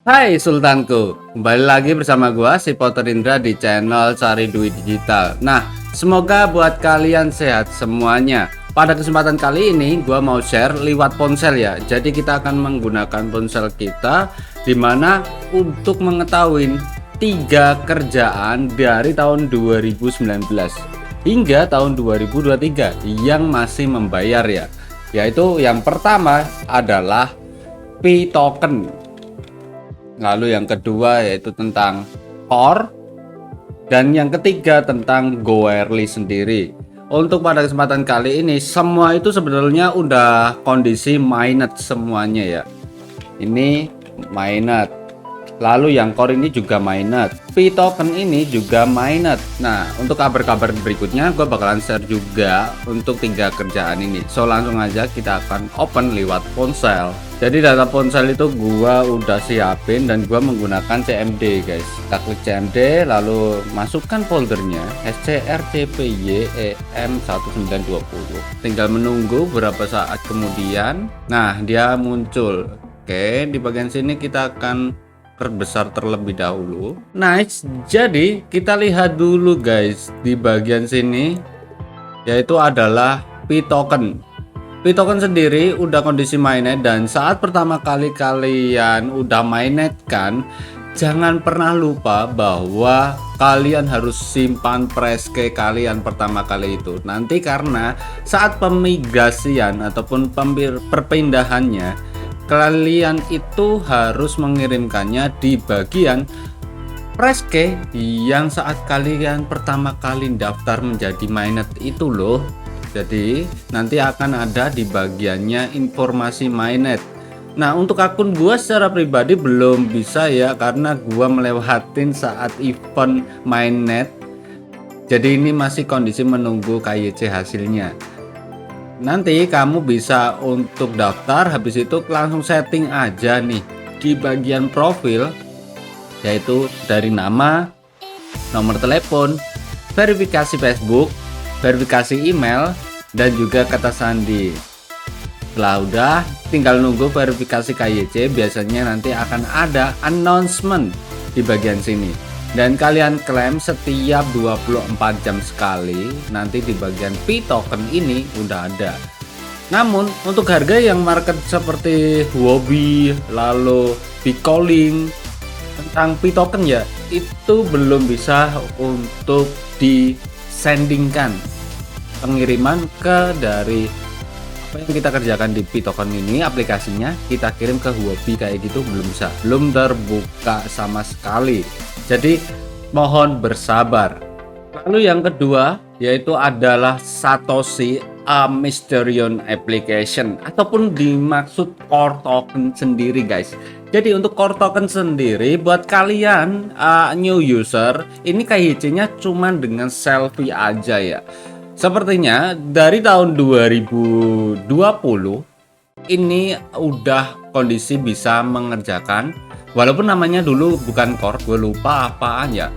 Hai Sultanku, kembali lagi bersama gua si Potter Indra di channel Cari Duit Digital. Nah, semoga buat kalian sehat semuanya. Pada kesempatan kali ini gua mau share lewat ponsel ya. Jadi kita akan menggunakan ponsel kita dimana untuk mengetahui 3 kerjaan dari tahun 2019 hingga tahun 2023 yang masih membayar ya. Yaitu yang pertama adalah P-token. Lalu yang kedua yaitu tentang core, dan yang ketiga tentang Goerli sendiri. Untuk pada kesempatan kali ini semua itu sebenarnya udah kondisi mainnet semuanya ya. Ini mainnet. Lalu yang core ini juga mainnet. P-token ini juga mainnet. Nah, untuk kabar-kabar berikutnya gue bakalan share juga untuk 3 kerjaan ini. So langsung aja kita akan open lewat ponsel. Jadi data ponsel itu gua udah siapin dan gua menggunakan CMD guys. Kita klik CMD lalu masukkan foldernya scrcpyem1920. Tinggal menunggu beberapa saat kemudian. Nah, dia muncul. Oke, di bagian sini kita akan perbesar terlebih dahulu. Nice. Jadi kita lihat dulu guys di bagian sini yaitu adalah P-token. P-token sendiri udah kondisi mainnet, dan saat pertama kali kalian udah mainnet kan, jangan pernah lupa bahwa kalian harus simpan preske kalian pertama kali itu. Nanti karena saat pemigrasian ataupun perpindahannya, kalian itu harus mengirimkannya di bagian preske yang saat kalian pertama kali daftar menjadi mainnet itu loh. Jadi nanti akan ada di bagiannya informasi mainnet. Nah, untuk akun gua secara pribadi belum bisa ya, karena gua melewatin saat event mainnet. Jadi ini masih kondisi menunggu KYC hasilnya. Nanti kamu bisa untuk daftar, habis itu langsung setting aja nih di bagian profil, yaitu dari nama, nomor telepon, verifikasi Facebook, verifikasi email, dan juga kata sandi. Setelah udah, tinggal nunggu verifikasi KYC. Biasanya nanti akan ada announcement di bagian sini, dan kalian klaim setiap 24 jam sekali. Nanti di bagian P-token ini udah ada. Namun untuk harga yang market seperti Huobi lalu Bitcoin tentang P-token ya, itu belum bisa untuk disendingkan pengiriman ke dari apa yang kita kerjakan di P-token ini, aplikasinya kita kirim ke Huobi kayak gitu belum bisa, belum terbuka sama sekali. Jadi mohon bersabar. Lalu yang kedua yaitu adalah Satoshi A Mysterious Application, ataupun dimaksud core token sendiri guys. Jadi untuk core token sendiri buat kalian new user, ini KYC-nya cuman dengan selfie aja ya. Sepertinya dari tahun 2020 ini udah kondisi bisa mengerjakan, walaupun namanya dulu bukan core, gue lupa apaan ya.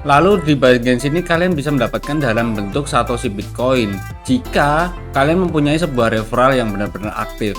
Lalu di bagian sini kalian bisa mendapatkan dalam bentuk Satoshi Bitcoin jika kalian mempunyai sebuah referral yang benar-benar aktif.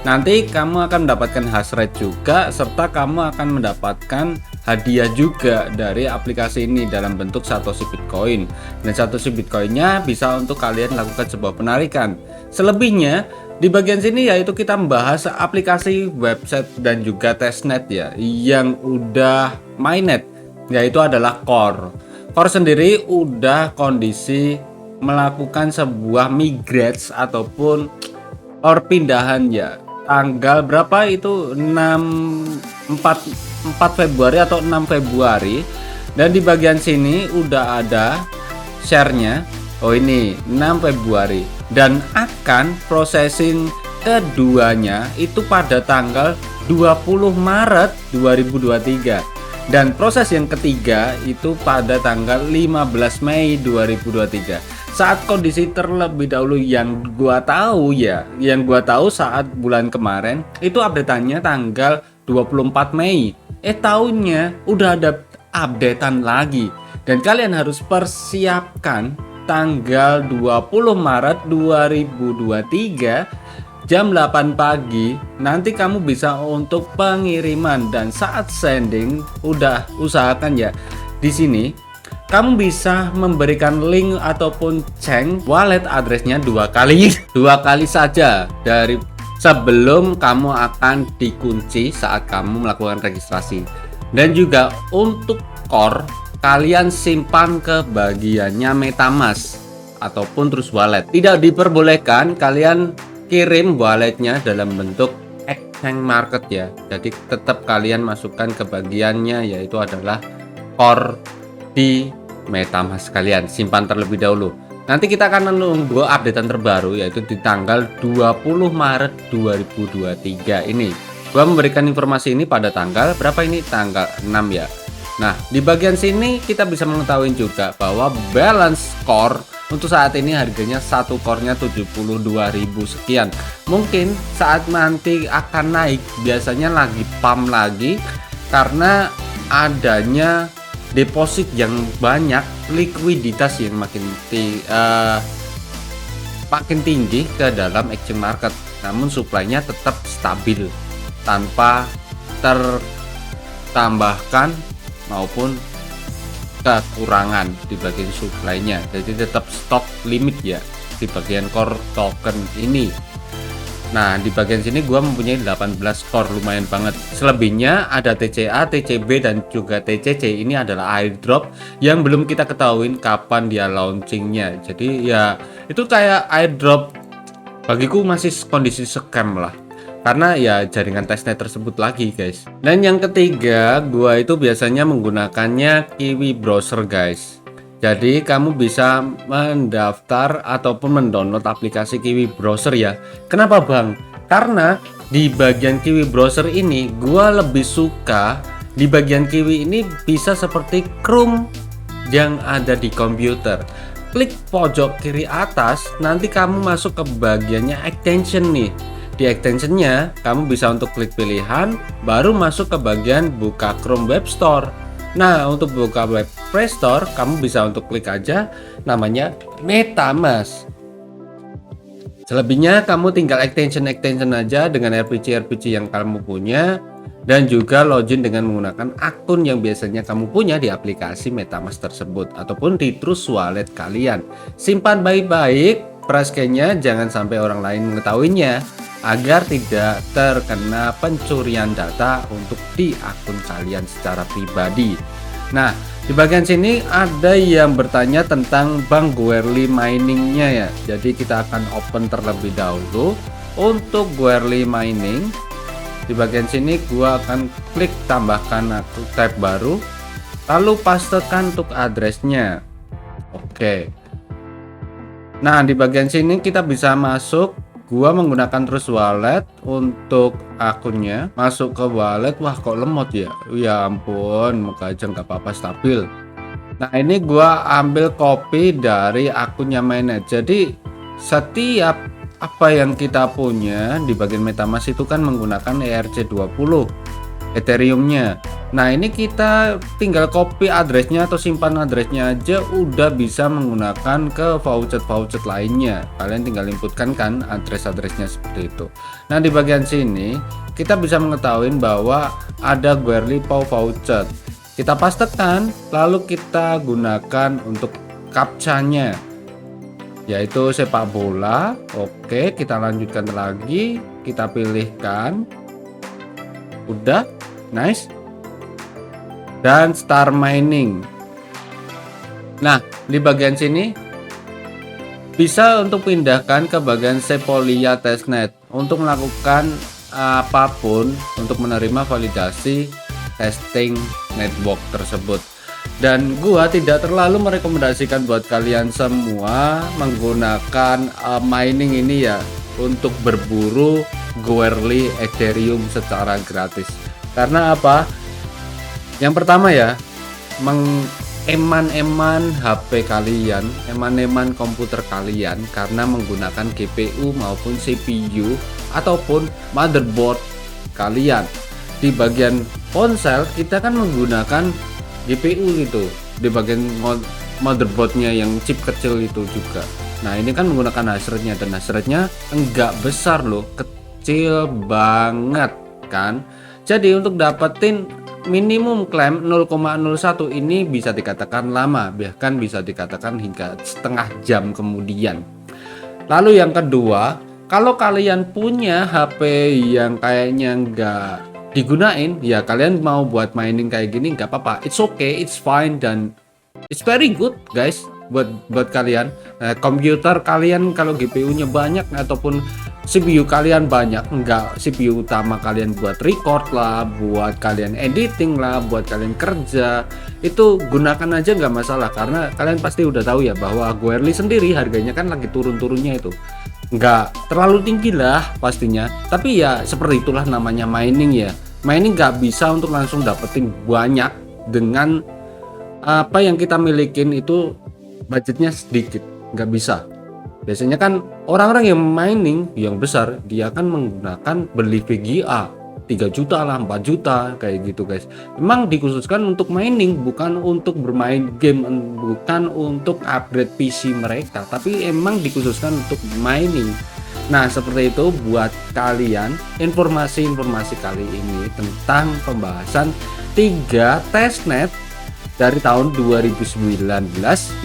Nanti kamu akan mendapatkan hash rate juga, serta kamu akan mendapatkan hadiah juga dari aplikasi ini dalam bentuk Satoshi Bitcoin. Dan Satoshi Bitcoinnya bisa untuk kalian lakukan sebuah penarikan. Selebihnya di bagian sini yaitu kita membahas aplikasi website dan juga testnet ya yang udah mainnet, yaitu adalah core. Core sendiri udah kondisi melakukan sebuah migrate ataupun perpindahan ya. Tanggal berapa itu 4 Februari atau 6 Februari, dan di bagian sini udah ada share-nya. Oh ini 6 Februari, dan akan processing keduanya itu pada tanggal 20 Maret 2023, dan proses yang ketiga itu pada tanggal 15 Mei 2023. Saat kondisi terlebih dahulu yang gua tahu ya, yang gua tahu saat bulan kemarin itu updateannya tanggal 24 Mei. Tahunnya udah ada updatean lagi, dan kalian harus persiapkan tanggal 20 Maret 2023 jam 8 pagi nanti kamu bisa untuk pengiriman, dan saat sending udah usahakan ya di sini kamu bisa memberikan link ataupun ceng wallet addressnya 2 kali dua kali saja dari sebelum kamu akan dikunci saat kamu melakukan registrasi. Dan juga untuk core kalian simpan ke bagiannya MetaMask ataupun Trust Wallet. Tidak diperbolehkan kalian kirim walletnya dalam bentuk exchange market ya. Jadi tetap kalian masukkan ke bagiannya, yaitu adalah core di MetaMask kalian, simpan terlebih dahulu. Nanti kita akan menunggu updatean terbaru, yaitu di tanggal 20 Maret 2023 ini. Gua memberikan informasi ini pada tanggal berapa ini? Tanggal 6 ya. Nah, di bagian sini kita bisa mengetahui juga bahwa balance core untuk saat ini harganya satu core-nya 72.000 sekian. Mungkin saat nanti akan naik, biasanya lagi pump lagi karena adanya deposit yang banyak, likuiditas yang makin tinggi ke dalam exchange market. Namun supply-nya tetap stabil tanpa tertambahkan maupun kekurangan di bagian supply-nya. Jadi tetap stok limit ya di bagian core token ini. Nah, di bagian sini gua mempunyai 18 core, lumayan banget. Selebihnya ada TCA, TCB dan juga TCC. Ini adalah airdrop yang belum kita ketahui kapan dia launchingnya. Jadi ya itu kayak airdrop, bagiku masih kondisi scam lah. Karena ya jaringan testnet tersebut lagi guys. Dan yang ketiga, gua itu biasanya menggunakannya Kiwi Browser guys. Jadi kamu bisa mendaftar ataupun mendownload aplikasi Kiwi Browser ya. Kenapa bang? Karena di bagian Kiwi Browser ini gua lebih suka di bagian Kiwi ini bisa seperti Chrome yang ada di komputer. Klik pojok kiri atas, nanti kamu masuk ke bagiannya extension nih. Di extensionnya kamu bisa untuk klik pilihan, baru masuk ke bagian buka Chrome Web Store. Nah, untuk buka web Play Store, kamu bisa untuk klik aja namanya MetaMask. Selebihnya kamu tinggal extension aja dengan RPC yang kamu punya, dan juga login dengan menggunakan akun yang biasanya kamu punya di aplikasi MetaMask tersebut ataupun di Trust Wallet kalian. Simpan baik-baik, praskennya jangan sampai orang lain mengetahuinya agar tidak terkena pencurian data untuk di akun kalian secara pribadi. Nah, di bagian sini ada yang bertanya tentang Bang Goerli miningnya ya. Jadi kita akan open terlebih dahulu untuk Goerli mining. Di bagian sini gua akan klik tambahkan akun tab baru, lalu pastekan untuk addressnya. Oke. Nah, di bagian sini kita bisa masuk. Gua menggunakan Trust Wallet untuk akunnya, masuk ke wallet. Wah, kok lemot ya? Ya ampun, muka aja nggak apa-apa, stabil. Nah, ini gua ambil copy dari akunnya mainnet. Jadi setiap apa yang kita punya di bagian MetaMask itu kan menggunakan ERC20 Ethereumnya. Nah, ini kita tinggal copy addressnya atau simpan addressnya aja, udah bisa menggunakan ke voucher lainnya. Kalian tinggal inputkan kan addressnya seperti itu. Nah, di bagian sini kita bisa mengetahui bahwa ada Goerli Pow voucher. Kita pastekan, lalu kita gunakan untuk captcha-nya, yaitu sepak bola. Oke, kita lanjutkan lagi, kita pilihkan. Udah, nice. Dan start mining. Nah, di bagian sini bisa untuk pindahkan ke bagian Sepolia testnet untuk melakukan apapun untuk menerima validasi testing network tersebut. Dan gua tidak terlalu merekomendasikan buat kalian semua menggunakan mining ini ya untuk berburu Goerli Ethereum secara gratis. Karena apa? Yang pertama ya, mengeman-eman HP kalian, eman-eman komputer kalian karena menggunakan GPU maupun CPU ataupun motherboard kalian. Di bagian ponsel kita kan menggunakan GPU itu, di bagian motherboardnya yang chip kecil itu juga. Nah ini kan menggunakan hash rate-nya, dan hash rate-nya enggak besar loh, kecil banget kan. Jadi untuk dapetin minimum klaim 0,01 ini bisa dikatakan lama, bahkan bisa dikatakan hingga setengah jam kemudian. Lalu yang kedua, kalau kalian punya HP yang kayaknya nggak digunain, ya kalian mau buat mining kayak gini nggak apa-apa, it's okay, it's fine, dan it's very good guys buat kalian. Komputer kalian kalau GPU-nya banyak ataupun CPU kalian banyak, enggak CPU utama kalian buat record lah, buat kalian editing lah, buat kalian kerja, itu gunakan aja nggak masalah, karena kalian pasti udah tahu ya bahwa Goerli sendiri harganya kan lagi turun-turunnya, itu nggak terlalu tinggi lah pastinya. Tapi ya seperti itulah namanya mining ya. Mining nggak bisa untuk langsung dapetin banyak dengan apa yang kita milikin, itu budgetnya sedikit, nggak bisa. Biasanya kan orang-orang yang mining yang besar dia akan menggunakan beli VGA 3 juta lah, 4 juta kayak gitu guys. Memang dikhususkan untuk mining, bukan untuk bermain game, bukan untuk upgrade PC mereka, tapi emang dikhususkan untuk mining. Nah seperti itu buat kalian informasi-informasi kali ini tentang pembahasan 3 testnet dari tahun 2019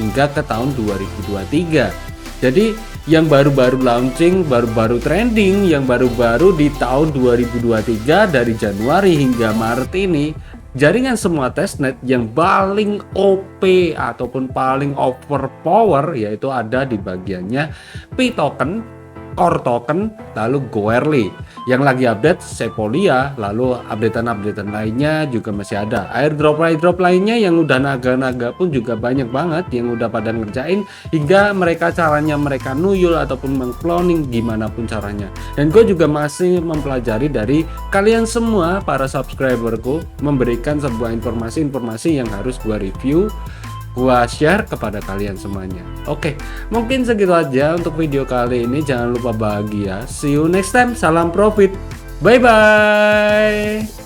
hingga ke tahun 2023. Jadi yang baru-baru launching, baru-baru trending, yang baru-baru di tahun 2023 dari Januari hingga Maret ini, jaringan semua testnet yang paling OP ataupun paling overpower yaitu ada di bagiannya Pi token, Core token, lalu Goerli. Yang lagi update Sepolia, lalu updatean lainnya juga masih ada. Airdrop lainnya yang udah naga-naga pun juga banyak banget yang udah pada ngerjain, hingga caranya mereka nuyul ataupun mengcloning gimana pun caranya. Dan gue juga masih mempelajari dari kalian semua para subscriberku, memberikan sebuah informasi-informasi yang harus gue review, gua share kepada kalian semuanya. Oke, mungkin segitu aja untuk video kali ini. Jangan lupa bahagia. See you next time. Salam profit. Bye bye.